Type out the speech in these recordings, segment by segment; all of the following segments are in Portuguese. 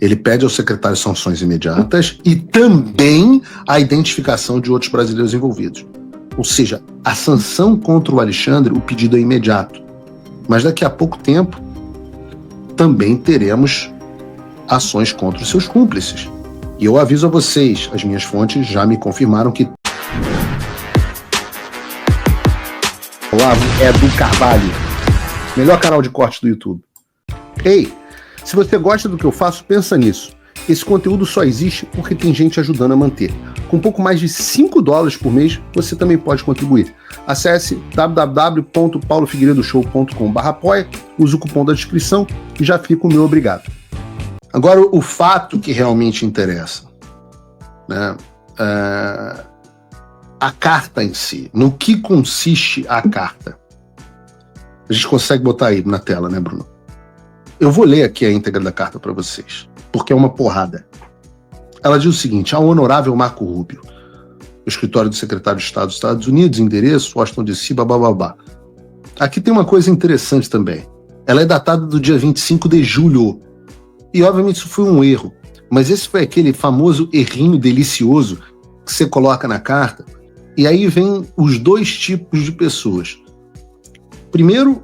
Ele pede ao secretário sanções imediatas e também a identificação de outros brasileiros envolvidos. Ou seja, a sanção contra o Alexandre, o pedido é imediato. Mas daqui a pouco tempo, também teremos ações contra os seus cúmplices. E eu aviso a vocês, as minhas fontes já me confirmaram que Olavo é do Carvalho, melhor canal de cortes do YouTube. Ei, se você gosta do que eu faço, pensa nisso. Esse conteúdo só existe porque tem gente ajudando a manter. Com pouco mais de $5 por mês, você também pode contribuir. Acesse www.paulofigueiredoshow.com/apoia, use o cupom da descrição e já fica o meu obrigado. Agora, o fato que realmente interessa, né? A carta em si. No que consiste a carta? A gente consegue botar aí na tela, né, Bruno? Eu vou ler aqui a íntegra da carta para vocês, porque é uma porrada. Ela diz o seguinte: ao honorável Marco Rubio, o escritório do secretário de Estado dos Estados Unidos, endereço, Washington DC, bababá. Aqui tem uma coisa interessante também. Ela é datada do dia 25 de julho. E, obviamente, isso foi um erro. Mas esse foi aquele famoso errinho delicioso que você coloca na carta. E aí vem os dois tipos de pessoas. Primeiro,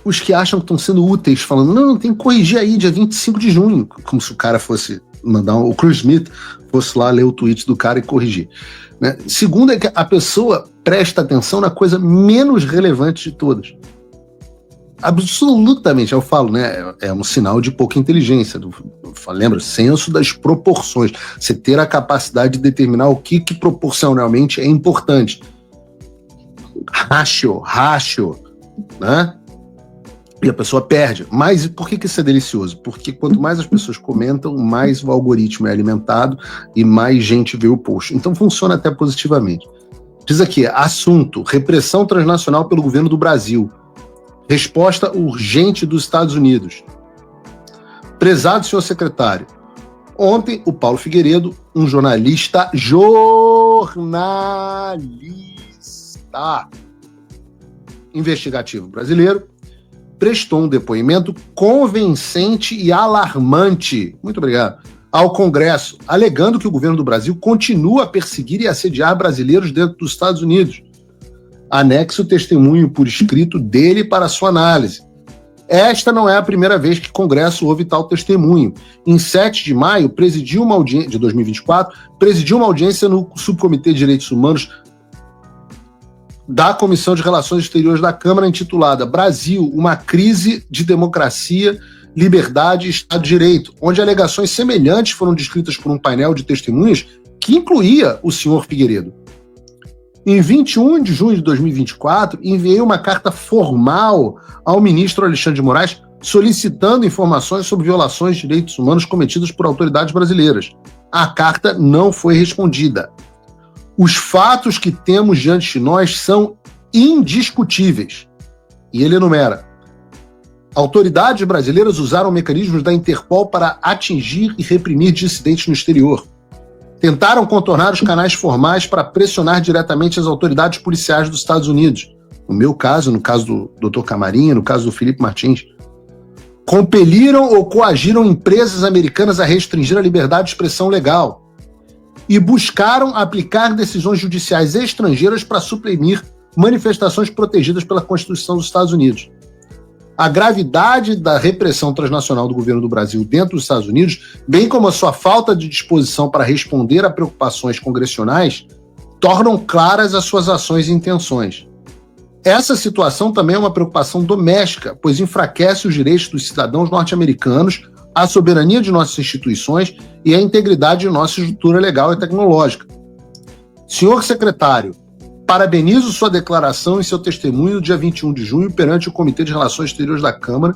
os que acham que estão sendo úteis, falando, não, tem que corrigir aí, dia 25 de junho. Como se o cara fosse mandar, o Chris Smith fosse lá ler o tweet do cara e corrigir. Né? Segundo é que a pessoa presta atenção na coisa menos relevante de todas. Absolutamente, eu falo, né? É um sinal de pouca inteligência. Lembra? Senso das proporções. Você ter a capacidade de determinar o que proporcionalmente é importante. Ratio, né? E a pessoa perde. Mas por que isso é delicioso? Porque quanto mais as pessoas comentam, mais o algoritmo é alimentado e mais gente vê o post. Então funciona até positivamente. Diz aqui, assunto, repressão transnacional pelo governo do Brasil. Resposta urgente dos Estados Unidos. Prezado senhor secretário, ontem o Paulo Figueiredo, um jornalista investigativo brasileiro, prestou um depoimento convincente e alarmante, muito obrigado, ao Congresso, alegando que o governo do Brasil continua a perseguir e assediar brasileiros dentro dos Estados Unidos. Anexe o testemunho por escrito dele para sua análise. Esta não é a primeira vez que o Congresso ouve tal testemunho. Em 7 de maio, de 2024, presidiu uma audiência no Subcomitê de Direitos Humanos da Comissão de Relações Exteriores da Câmara, intitulada Brasil, uma crise de democracia, liberdade e Estado de Direito, onde alegações semelhantes foram descritas por um painel de testemunhas que incluía o senhor Figueiredo. Em 21 de junho de 2024, enviei uma carta formal ao ministro Alexandre de Moraes solicitando informações sobre violações de direitos humanos cometidas por autoridades brasileiras. A carta não foi respondida. Os fatos que temos diante de nós são indiscutíveis. E ele enumera: autoridades brasileiras usaram mecanismos da Interpol para atingir e reprimir dissidentes no exterior. Tentaram contornar os canais formais para pressionar diretamente as autoridades policiais dos Estados Unidos. No meu caso, no caso do Dr. Camarinha, no caso do Felipe Martins. Compeliram ou coagiram empresas americanas a restringir a liberdade de expressão legal. E buscaram aplicar decisões judiciais estrangeiras para suprimir manifestações protegidas pela Constituição dos Estados Unidos. A gravidade da repressão transnacional do governo do Brasil dentro dos Estados Unidos, bem como a sua falta de disposição para responder a preocupações congressionais, tornam claras as suas ações e intenções. Essa situação também é uma preocupação doméstica, pois enfraquece os direitos dos cidadãos norte-americanos, a soberania de nossas instituições e a integridade de nossa estrutura legal e tecnológica. Senhor secretário, parabenizo sua declaração e seu testemunho no dia 21 de junho perante o Comitê de Relações Exteriores da Câmara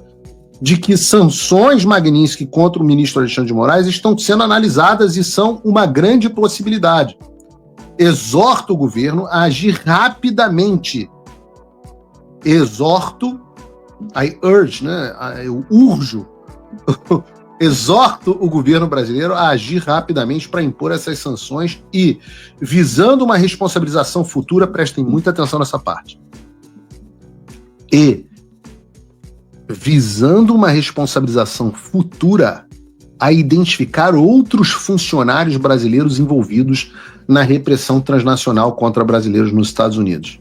de que sanções Magnitsky contra o ministro Alexandre de Moraes estão sendo analisadas e são uma grande possibilidade. Exorto o governo a agir rapidamente. Exorto, I urge, né? Eu urjo, exorto o governo brasileiro a agir rapidamente para impor essas sanções e, visando uma responsabilização futura, prestem muita atenção nessa parte. E, visando uma responsabilização futura, a identificar outros funcionários brasileiros envolvidos na repressão transnacional contra brasileiros nos Estados Unidos.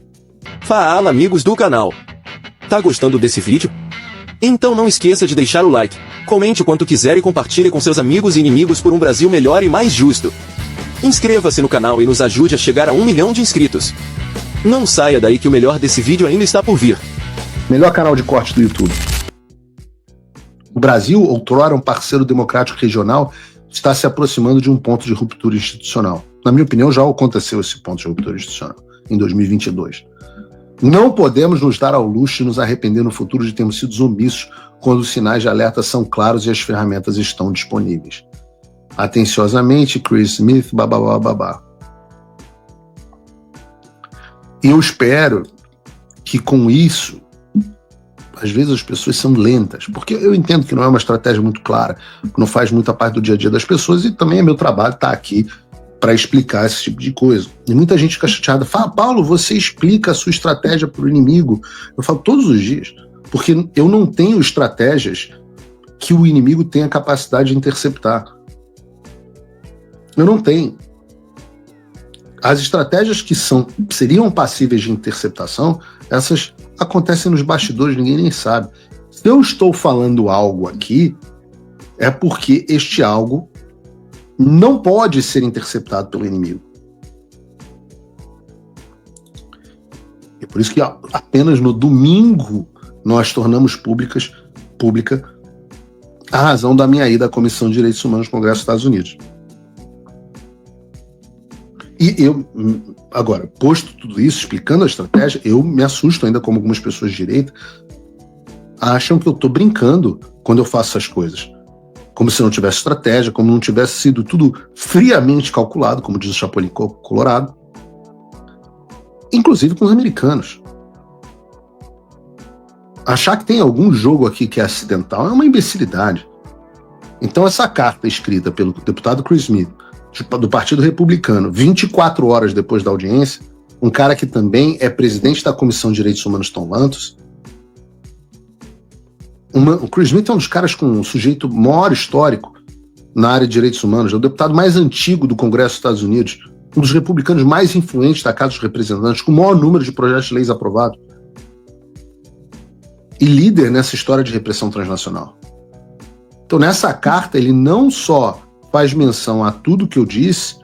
Fala, amigos do canal. Tá gostando desse vídeo? Então não esqueça de deixar o like, comente o quanto quiser e compartilhe com seus amigos e inimigos por um Brasil melhor e mais justo. Inscreva-se no canal e nos ajude a chegar a 1 milhão de inscritos. Não saia daí que o melhor desse vídeo ainda está por vir. Melhor canal de corte do YouTube. O Brasil, outrora um parceiro democrático regional, está se aproximando de um ponto de ruptura institucional. Na minha opinião, já aconteceu esse ponto de ruptura institucional, em 2022. Não podemos nos dar ao luxo de nos arrepender no futuro de termos sido omissos quando os sinais de alerta são claros e as ferramentas estão disponíveis. Atenciosamente, Chris Smith, babá, babá. Eu espero que com isso, às vezes as pessoas são lentas, porque eu entendo que não é uma estratégia muito clara, não faz muita parte do dia a dia das pessoas, e também é meu trabalho estar aqui para explicar esse tipo de coisa. E muita gente fica chateada, fala, Paulo, você explica a sua estratégia para o inimigo. Eu falo todos os dias, porque eu não tenho estratégias que o inimigo tenha capacidade de interceptar. Eu não tenho. As estratégias que seriam passíveis de interceptação, essas acontecem nos bastidores, ninguém nem sabe. Se eu estou falando algo aqui, é porque este algo não pode ser interceptado pelo inimigo. É por isso que apenas no domingo nós tornamos pública a razão da minha ida à Comissão de Direitos Humanos do Congresso dos Estados Unidos. E eu, agora, posto tudo isso, explicando a estratégia, eu me assusto ainda como algumas pessoas de direita acham que eu estou brincando quando eu faço essas coisas. Como se não tivesse estratégia, como não tivesse sido tudo friamente calculado, como diz o Chapolin Colorado. Inclusive com os americanos. Achar que tem algum jogo aqui que é acidental é uma imbecilidade. Então essa carta escrita pelo deputado Chris Smith, do Partido Republicano, 24 horas depois da audiência, um cara que também é presidente da Comissão de Direitos Humanos Tom Lantos. O Chris Smith é um dos caras com um sujeito maior histórico na área de direitos humanos, é o deputado mais antigo do Congresso dos Estados Unidos, um dos republicanos mais influentes da Casa dos Representantes, com o maior número de projetos de leis aprovados, e líder nessa história de repressão transnacional. Então, nessa carta, ele não só faz menção a tudo que eu disse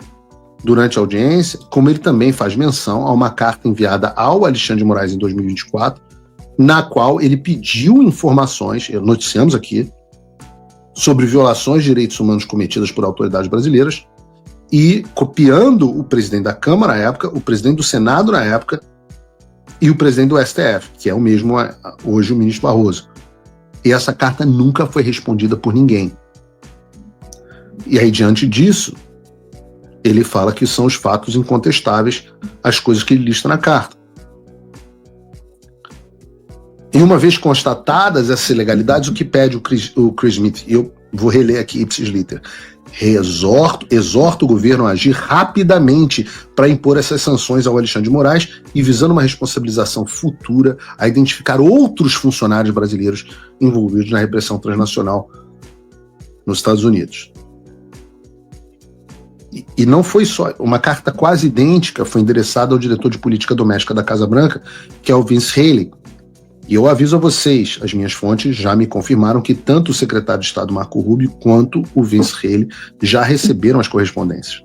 durante a audiência, como ele também faz menção a uma carta enviada ao Alexandre de Moraes em 2024, na qual ele pediu informações, noticiamos aqui, sobre violações de direitos humanos cometidas por autoridades brasileiras, e copiando o presidente da Câmara na época, o presidente do Senado na época, e o presidente do STF, que é o mesmo hoje o ministro Barroso. E essa carta nunca foi respondida por ninguém. E aí, diante disso, ele fala que são os fatos incontestáveis, as coisas que ele lista na carta. E uma vez constatadas essas ilegalidades, o que pede o Chris Smith? Eu vou reler aqui ipsis liter. Exorta o governo a agir rapidamente para impor essas sanções ao Alexandre de Moraes e, visando uma responsabilização futura, a identificar outros funcionários brasileiros envolvidos na repressão transnacional nos Estados Unidos. E não foi só, uma carta quase idêntica foi endereçada ao diretor de política doméstica da Casa Branca, que é o Vince Haley. E eu aviso a vocês, as minhas fontes já me confirmaram que tanto o secretário de Estado Marco Rubio quanto o Vince Haley já receberam as correspondências.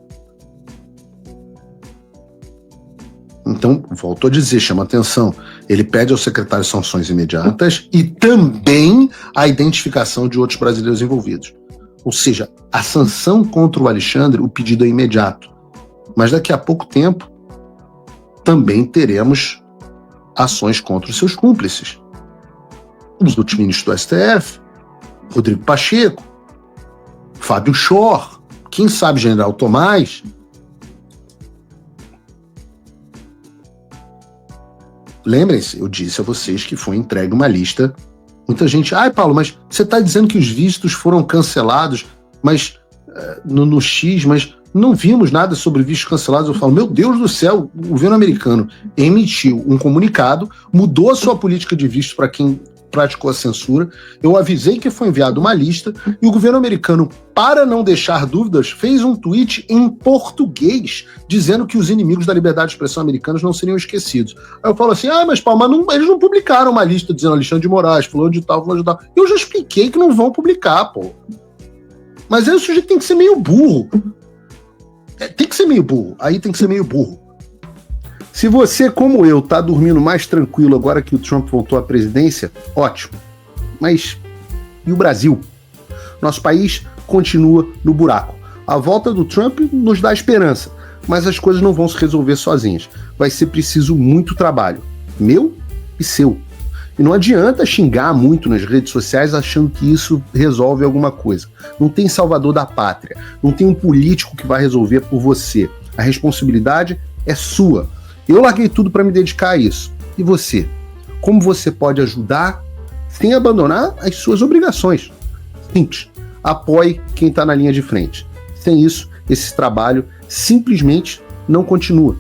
Então, volto a dizer, chama atenção, ele pede ao secretário sanções imediatas e também a identificação de outros brasileiros envolvidos. Ou seja, a sanção contra o Alexandre, o pedido é imediato. Mas daqui a pouco tempo, também teremos ações contra os seus cúmplices. Os outros ministros do STF, Rodrigo Pacheco, Fábio Schor, quem sabe General Tomás. Lembrem-se, eu disse a vocês que foi entregue uma lista. Muita gente, Paulo, mas você está dizendo que os vistos foram cancelados, mas no X, mas não vimos nada sobre vistos cancelados. Eu falo, meu Deus do céu, o governo americano emitiu um comunicado, mudou a sua política de vistos para quem praticou a censura. Eu avisei que foi enviada uma lista e o governo americano, para não deixar dúvidas, fez um tweet em português dizendo que os inimigos da liberdade de expressão americanos não seriam esquecidos. Aí eu falo assim, mas Paulo, eles não publicaram uma lista dizendo Alexandre de Moraes, fulano de tal. Eu já expliquei que não vão publicar, pô. Mas aí o sujeito tem que ser meio burro. Tem que ser meio burro. Aí tem que ser meio burro. Se você, como eu, tá dormindo mais tranquilo agora que o Trump voltou à presidência, ótimo. Mas e o Brasil? Nosso país continua no buraco. A volta do Trump nos dá esperança, mas as coisas não vão se resolver sozinhas. Vai ser preciso muito trabalho, meu e seu. E não adianta xingar muito nas redes sociais achando que isso resolve alguma coisa. Não tem salvador da pátria, não tem um político que vai resolver por você. A responsabilidade é sua. Eu larguei tudo para me dedicar a isso. E você? Como você pode ajudar sem abandonar as suas obrigações? Simples. Apoie quem está na linha de frente. Sem isso, esse trabalho simplesmente não continua.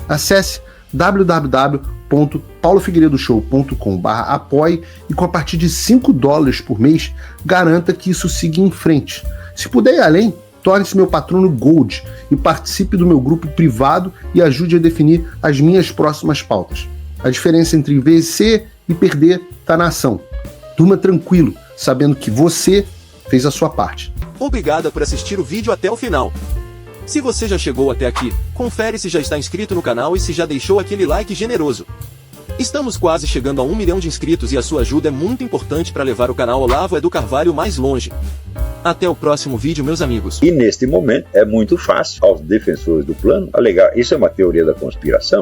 Acesse www.paulofigueiredoshow.com/apoie e com a partir de $5 por mês, garanta que isso siga em frente. Se puder ir além, torne-se meu patrono Gold e participe do meu grupo privado e ajude a definir as minhas próximas pautas. A diferença entre vencer e perder está na ação. Durma tranquilo, sabendo que você fez a sua parte. Obrigada por assistir o vídeo até o final. Se você já chegou até aqui, confere se já está inscrito no canal e se já deixou aquele like generoso. Estamos quase chegando a 1 milhão de inscritos e a sua ajuda é muito importante para levar o canal Olavo Edu Carvalho mais longe. Até o próximo vídeo, meus amigos. E neste momento é muito fácil aos defensores do plano alegar isso é uma teoria da conspiração.